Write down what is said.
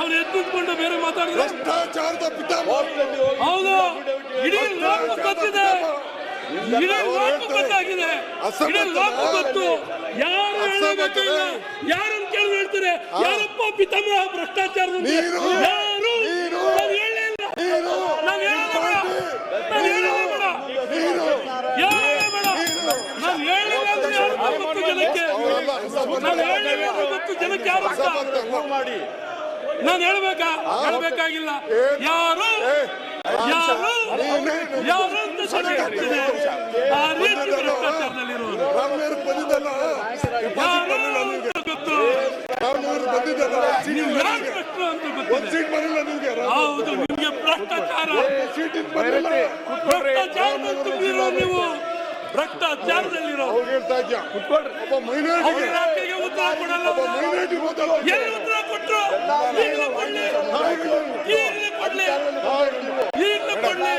ಅವ್ರು ಎದ್ದುಕೊಂಡು ಬೇರೆ ಮಾತಾಡಿದ್ರೆ ಭ್ರಷ್ಟಾಚಾರದ ಹೌದು. ಇಡೀ ಲೋಕ ಗೊತ್ತಿದೆ, ಇಡೀ ಲೋಕ ಗೊತ್ತಾಗಿದೆ, ಇಡೀ ಲೋಕ ಗೊತ್ತು. ಯಾರು ಹೇಳಬೇಕಿಲ್ಲ, ಯಾರನ್ನು ಕೇಳಿ ಹೇಳ್ತಾರೆ ಯಾರಪ್ಪ ಪಿತಾಮಹ ಭ್ರಷ್ಟಾಚಾರದ ಯಾರು? ನಾನು ಹೇಳಲೇ ಇಲ್ಲ, ನಾನು ಹೇಳಲೇ ಬೇಡ, ನಾನು ಹೇಳಲೇ ಬೇಡ, ಹೇಳಲೇ ಬೇಡ, ನಾನು ಹೇಳಲಿಲ್ಲ ಅಂದ್ರೆ ಯಾರು ಗೊತ್ತು ಜನಕ್ಕೆ, ನಾನು ಹೇಳಲಿಲ್ಲ ಅಂದ್ರೆ ಗೊತ್ತು ಜನಕ್ಕೆ ಯಾರು ಮಾಡಿ. ನಾನು ಹೇಳ್ಬೇಕಾಗಿಲ್ಲ. ಯಾರು ಯಾರು ಯಾರು ಅಂತ ಹೇಳ್ತಿದೆ. ಆ ರೀತಿ ಭ್ರಷ್ಟಾಚಾರದಲ್ಲಿರೋರು ಯಾರು ಅಂತ ಗೊತ್ತು, ನೀವು ಯಾರು ಭ್ರಷ್ಟರು ಅಂತ ಗೊತ್ತಿದೆ. ಹೌದು, ನಿಮ್ಗೆ ಭ್ರಷ್ಟಾಚಾರದಲ್ಲಿ ತುಂಬಿರೋ ನೀವು, ಭ್ರಷ್ಟಾಚಾರದಲ್ಲಿರೋ ಮೈನಾರಿಟಿಗೆ ಉತ್ತರ ಕೊಡಲ್ಲ. ಎಲ್ಲಿ ಉತ್ತರ ಕೊಟ್ಟರು? ಈಗಲೂ ಕೊಡ್ಲಿ, ಈಗಲೂ ಕೊಡ್ಲಿ, ಈಗಲೂ ಕೊಡ್ಲಿ.